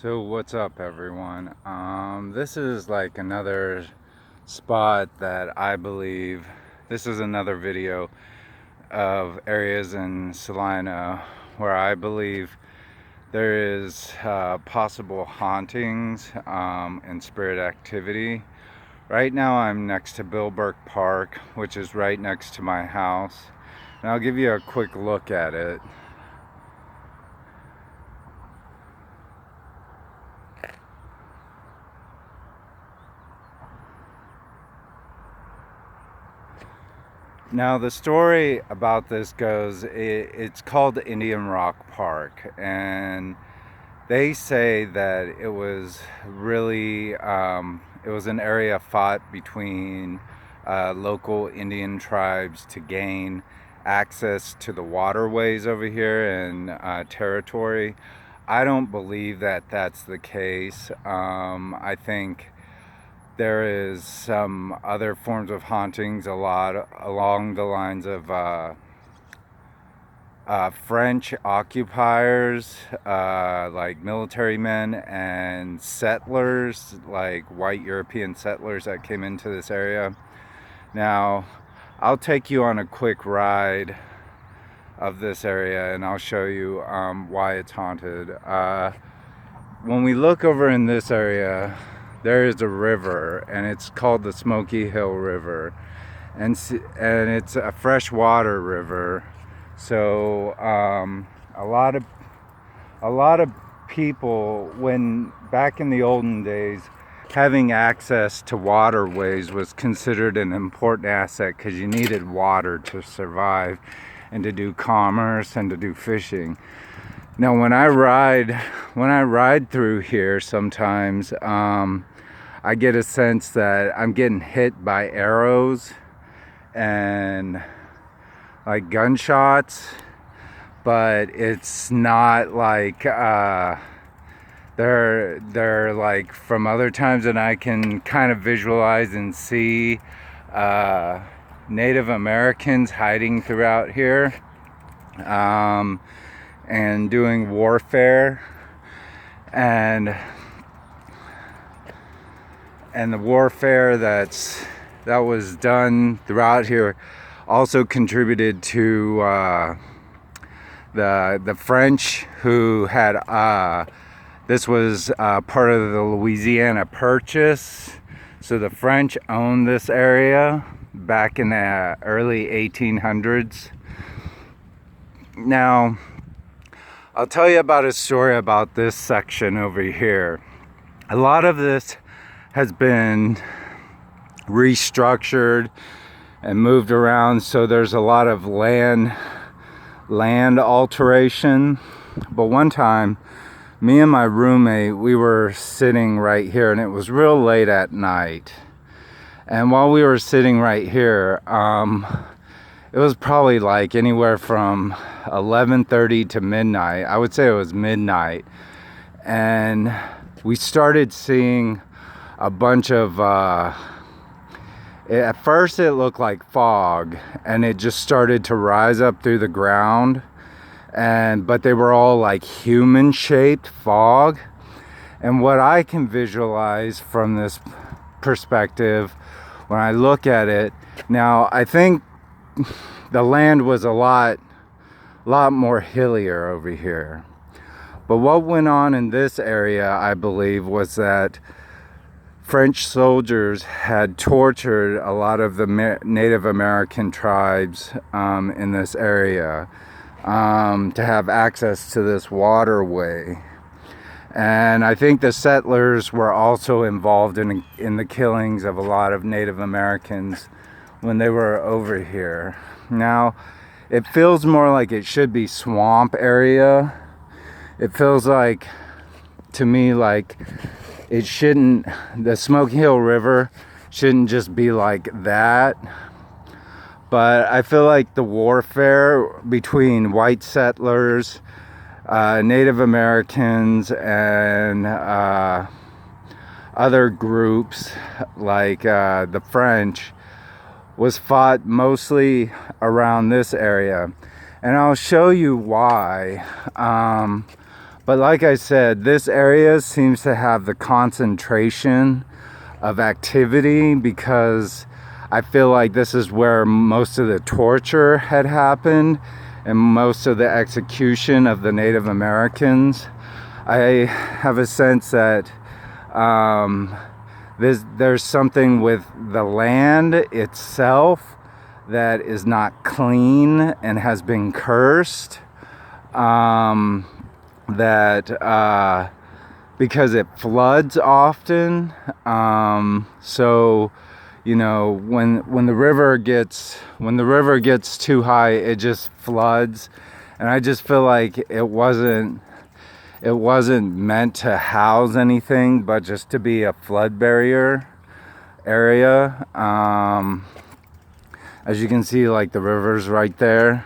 So what's up, everyone? This is like another spot that I believe, this is another video of areas in Salina where I believe there is possible hauntings and spirit activity. Right now I'm next to Bill Burke Park, which is right next to my house, and I'll give you a quick look at it. Now, the story about this goes, it's called Indian Rock Park, and they say that it was really, it was an area fought between local Indian tribes to gain access to the waterways over here and territory. I don't believe that that's the case. I think there is some other forms of hauntings, a lot along the lines of French occupiers, like military men and settlers, like white European settlers that came into this area. Now, I'll take you on a quick ride of this area and I'll show you why it's haunted. When we look over in this area, there is a river, and it's called the Smoky Hill River, and it's a freshwater river. So a lot of people, when back in the olden days, having access to waterways was considered an important asset because you needed water to survive and to do commerce and to do fishing. Now, when I ride through here, sometimes I get a sense that I'm getting hit by arrows and like gunshots, but it's not like they're like from other times that I can kind of visualize and see Native Americans hiding throughout here. And doing warfare, and the warfare that was done throughout here also contributed to the French, who had this was part of the Louisiana Purchase. So the French owned this area back in the early 1800s. Now, I'll tell you about a story about this section over here. A lot of this has been restructured and moved around, so there's a lot of land alteration. But one time, me and my roommate, we were sitting right here, and it was real late at night. And while we were sitting right here, it was probably like anywhere from 11:30 to midnight. I would say it was midnight. And we started seeing a bunch of, at first it looked like fog, and it just started to rise up through the ground. But they were all like human-shaped fog. And what I can visualize from this perspective, when I look at it, now I think the land was a lot more hillier over here. But what went on in this area, I believe, was that French soldiers had tortured a lot of the Native American tribes in this area to have access to this waterway. And I think the settlers were also involved in the killings of a lot of Native Americans when they were over here. Now, it feels more like it should be swamp area. It feels like, to me, like it shouldn't, the Smoky Hill River shouldn't just be like that. But I feel like the warfare between white settlers, Native Americans, and other groups like the French was fought mostly around this area, and I'll show you why. But like I said, this area seems to have the concentration of activity because I feel like this is where most of the torture had happened and most of the execution of the Native Americans. I have a sense that there's something with the land itself that is not clean and has been cursed. Because it floods often. So, you know, when the river gets too high, it just floods, and I just feel like it wasn't meant to house anything but just to be a flood barrier area. As you can see, like, the river's right there,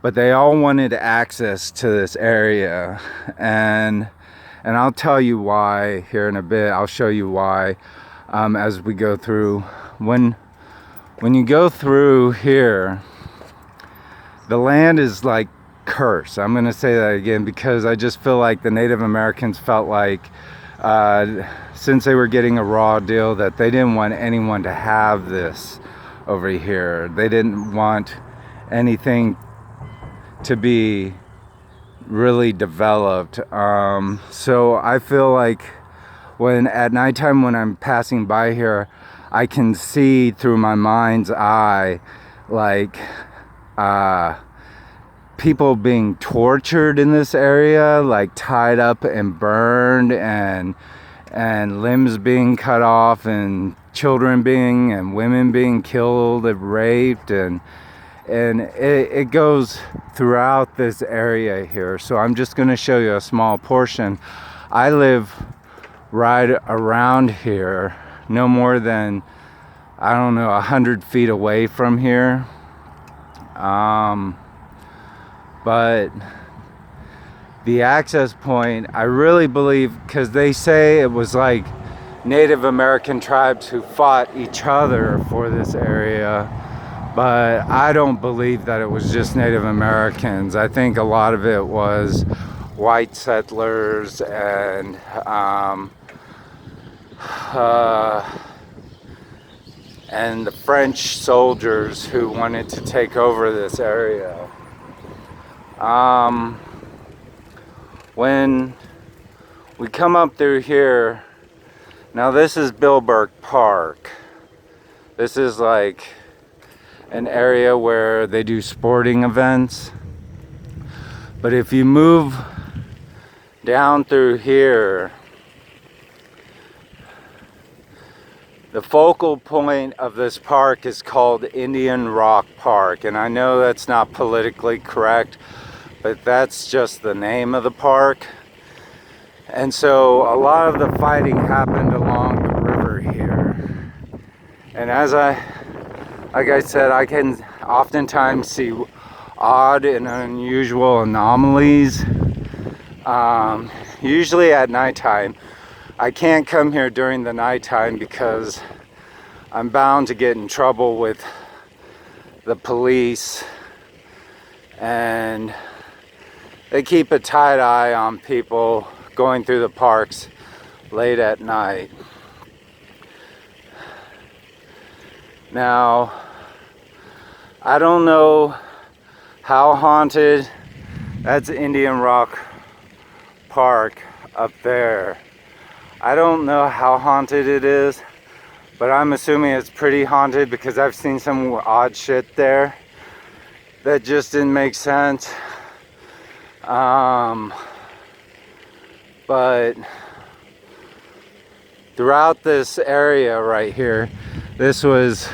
but they all wanted access to this area, and I'll tell you why here in a bit. I'll show you why as we go through. When you go through here, the land is like cursed. I'm going to say that again because I just feel like the Native Americans felt like since they were getting a raw deal that they didn't want anyone to have this over here. They didn't want anything to be really developed. So I feel like at nighttime when I'm passing by here, I can see through my mind's eye like people being tortured in this area, like tied up and burned, and limbs being cut off, and children and women being killed and raped, and it goes throughout this area here. So I'm just going to show you a small portion. I live right around here, no more than, I don't know, 100 feet away from here. But the access point, I really believe, because they say it was like Native American tribes who fought each other for this area, but I don't believe that it was just Native Americans. I think a lot of it was white settlers and the French soldiers who wanted to take over this area. When we come up through here, now this is Billburg Park. This is like an area where they do sporting events. But if you move down through here, the focal point of this park is called Indian Rock Park. And I know that's not politically correct, but that's just the name of the park. And so a lot of the fighting happened along the river here. And like I said, I can oftentimes see odd and unusual anomalies. Usually at nighttime. I can't come here during the nighttime because I'm bound to get in trouble with the police, and they keep a tight eye on people going through the parks late at night. Now, I don't know how haunted. That's Indian Rock Park up there. I don't know how haunted it is, but I'm assuming it's pretty haunted because I've seen some odd shit there that just didn't make sense. But throughout this area right here, there was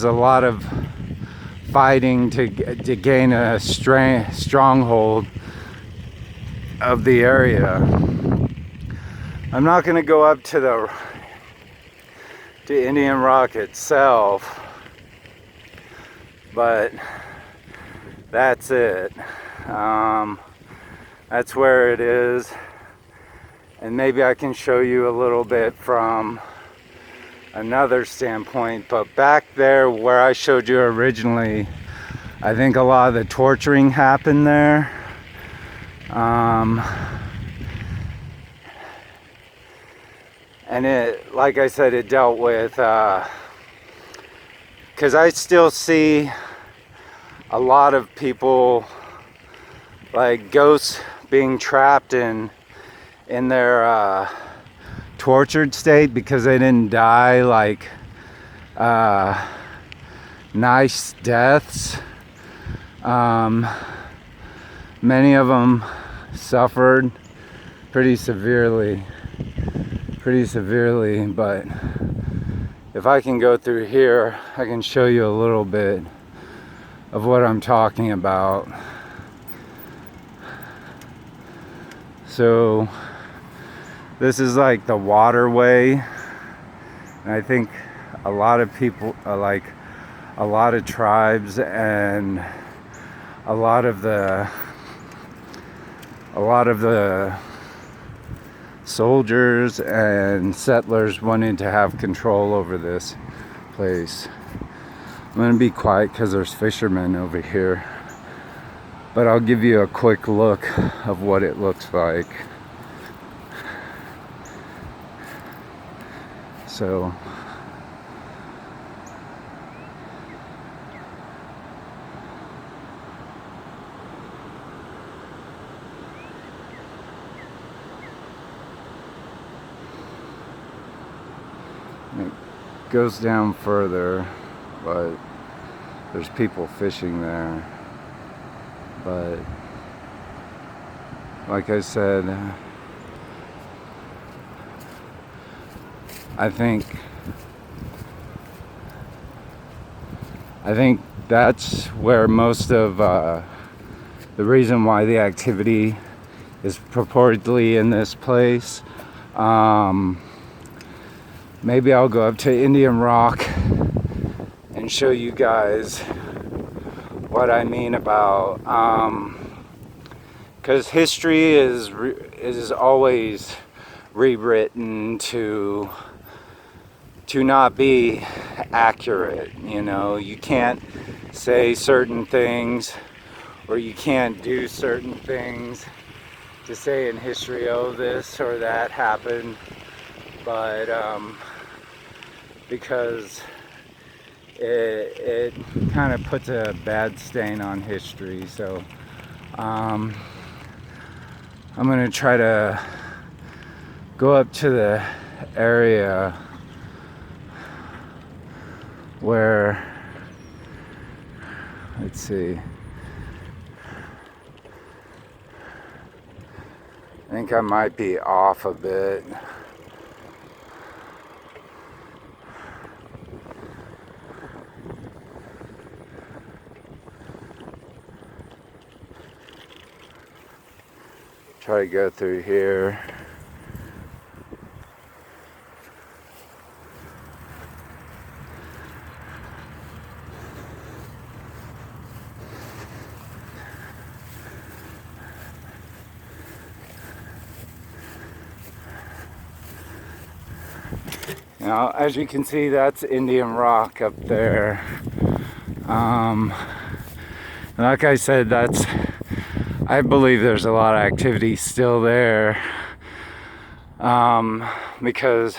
a lot of fighting to gain a stronghold of the area. I'm not going to go up to Indian Rock itself, but that's it. That's where it is, and maybe I can show you a little bit from another standpoint. But back there where I showed you originally, I think a lot of the torturing happened there. Um, and it, like I said, it dealt with, because I still see a lot of people, like ghosts being trapped in their tortured state because they didn't die like nice deaths. Many of them suffered pretty severely, but if I can go through here, I can show you a little bit of what I'm talking about. So this is like the waterway, and I think a lot of people, like a lot of tribes and a lot of the soldiers and settlers wanted to have control over this place. I'm gonna be quiet because there's fishermen over here, but I'll give you a quick look of what it looks like. So it goes down further, but there's people fishing there. But like I said, I think that's where most of the reason why the activity is purportedly in this place. Maybe I'll go up to Indian Rock and show you guys what I mean about, because history is always rewritten to not be accurate. You know, you can't say certain things, or you can't do certain things to say in history, oh, this or that happened, but because it kind of puts a bad stain on history. So I'm gonna try to go up to the area where, let's see, I think I might be off a bit. Try to go through here. Now, as you can see, that's Indian Rock up there. Like I said, I believe there's a lot of activity still there, because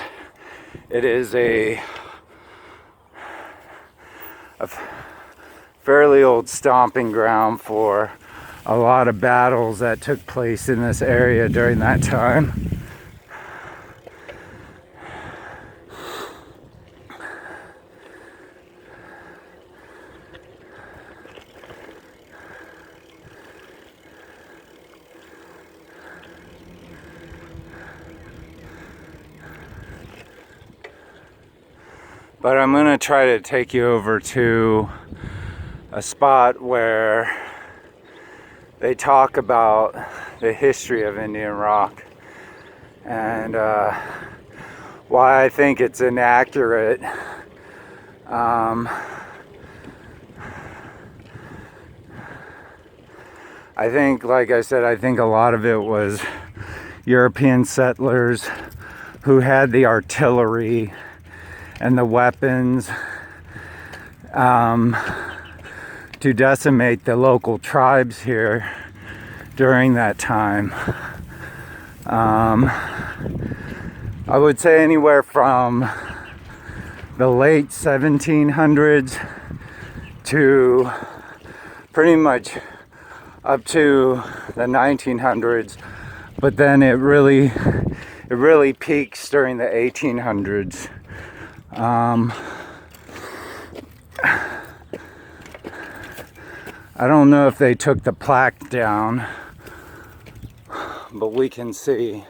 it is a fairly old stomping ground for a lot of battles that took place in this area during that time. But I'm gonna try to take you over to a spot where they talk about the history of Indian Rock and why I think it's inaccurate. I think, like I said, I think a lot of it was European settlers who had the artillery and the weapons to decimate the local tribes here during that time. I would say anywhere from the late 1700s to pretty much up to the 1900s, but then it really peaks during the 1800s. I don't know if they took the plaque down, but we can see.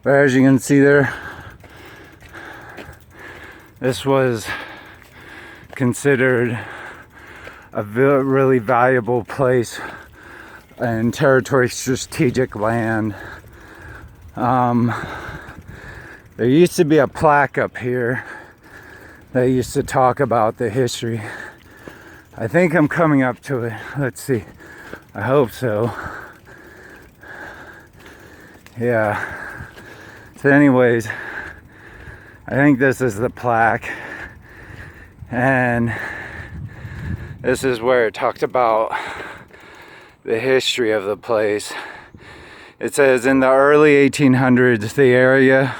But as you can see there, this was considered a really valuable place and territory, strategic land. There used to be a plaque up here that used to talk about the history. I think I'm coming up to it. Let's see. I hope so. Yeah. So anyways, I think this is the plaque. And this is where it talked about the history of the place. It says in the early 1800s, the area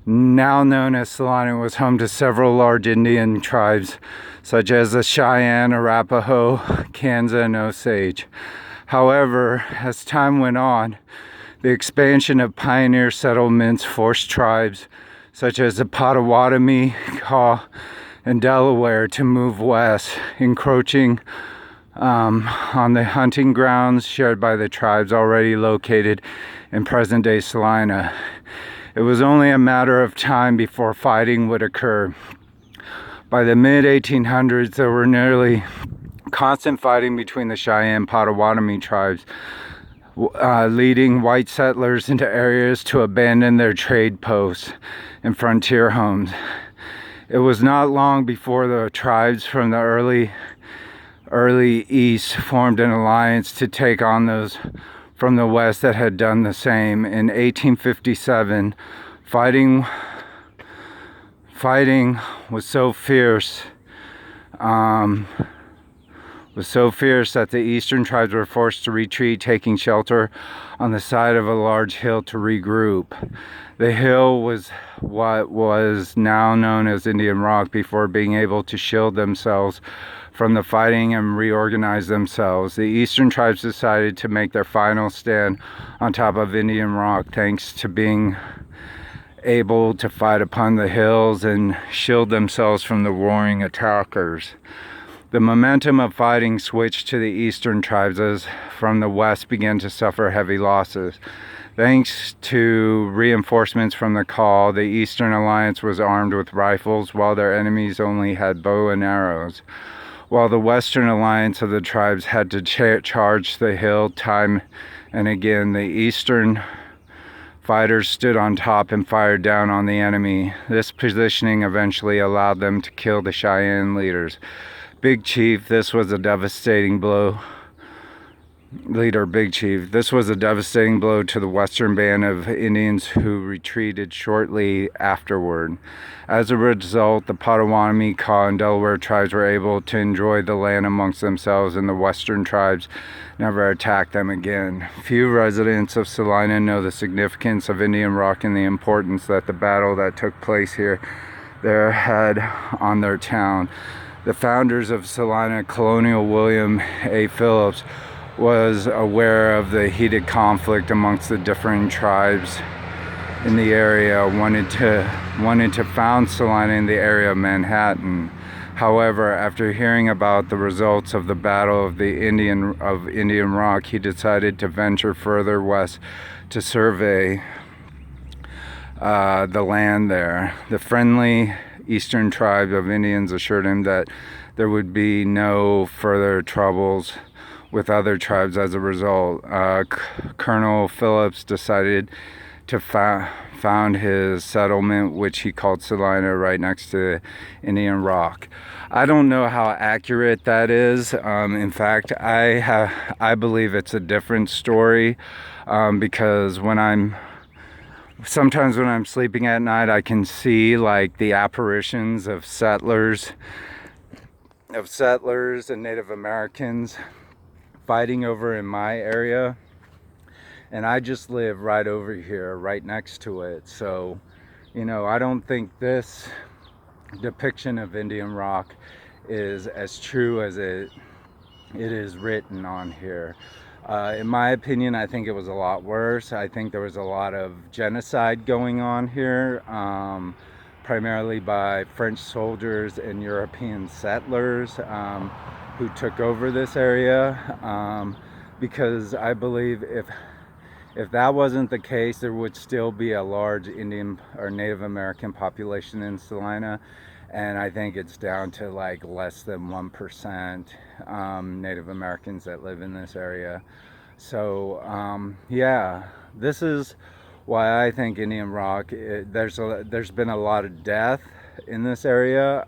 now known as Salina was home to several large Indian tribes, such as the Cheyenne, Arapaho, Kansa, and Osage. However, as time went on, the expansion of pioneer settlements forced tribes, such as the Potawatomi, Kaw, and Delaware, to move west, encroaching on the hunting grounds shared by the tribes already located in present-day Salina. It was only a matter of time before fighting would occur. By the mid-1800s, there were nearly constant fighting between the Cheyenne Potawatomi tribes, leading white settlers into areas to abandon their trade posts and frontier homes. It was not long before the tribes from the early East formed an alliance to take on those from the West that had done the same. In 1857, fighting was so fierce that the eastern tribes were forced to retreat, taking shelter on the side of a large hill to regroup. The hill was what was now known as Indian Rock, before being able to shield themselves from the fighting and reorganize themselves. The eastern tribes decided to make their final stand on top of Indian Rock, thanks to being able to fight upon the hills and shield themselves from the warring attackers. The momentum of fighting switched to the eastern tribes as from the west began to suffer heavy losses. Thanks to reinforcements from the Kaw, the Eastern Alliance was armed with rifles, while their enemies only had bow and arrows. While the Western Alliance of the tribes had to charge the hill time and again, the Eastern fighters stood on top and fired down on the enemy. This positioning eventually allowed them to kill the Cheyenne leaders. Big Chief, this was a devastating blow. This was a devastating blow to the western band of Indians, who retreated shortly afterward. As a result, the Potawatomi, Kaw, and Delaware tribes were able to enjoy the land amongst themselves, and the western tribes never attacked them again. Few residents of Salina know the significance of Indian Rock and the importance that the battle that took place here there had on their town. The founders of Salina, Colonial William A. Phillips, was aware of the heated conflict amongst the different tribes in the area, wanted to found Salina in the area of Manhattan. However, after hearing about the results of the Battle of Indian Rock, he decided to venture further west to survey the land there. The friendly eastern tribe of Indians assured him that there would be no further troubles with other tribes as a result. Colonel Phillips decided to found his settlement, which he called Salina, right next to Indian Rock. I don't know how accurate that is. In fact, I believe it's a different story, because sometimes when I'm sleeping at night, I can see like the apparitions of settlers and Native Americans fighting over in my area, and I just live right over here, right next to it. So, you know, I don't think this depiction of Indian rock is as true as it is written on here. In my opinion, I think it was a lot worse. I think there was a lot of genocide going on here, primarily by French soldiers and European settlers who took over this area. Because I believe if that wasn't the case, there would still be a large Indian or Native American population in Salina. And I think it's down to like less than 1% Native Americans that live in this area. So yeah, this is why I think Indian Rock, there's been a lot of death in this area.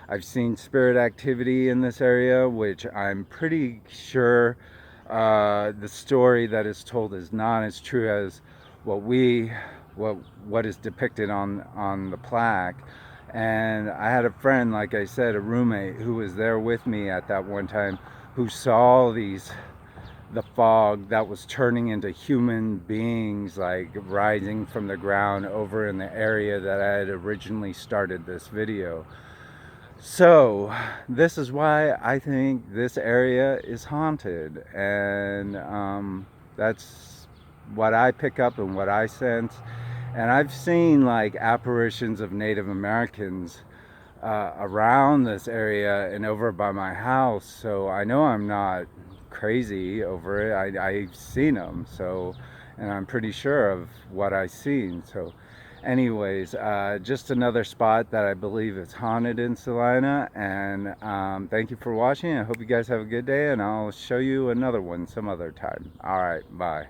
I've seen spirit activity in this area, which I'm pretty sure the story that is told is not as true as what is depicted on the plaque. And I had a friend, like I said, a roommate who was there with me at that one time, who saw the fog that was turning into human beings, like rising from the ground over in the area that I had originally started this video. So this is why I think this area is haunted, and that's what I pick up and what I sense. And I've seen like apparitions of Native Americans around this area and over by my house, so I know I'm not crazy over it. I've seen them, so, and I'm pretty sure of what I've seen. So anyways, just another spot that I believe is haunted in Salina. And thank you for watching. I hope you guys have a good day, and I'll show you another one some other time. All right, bye.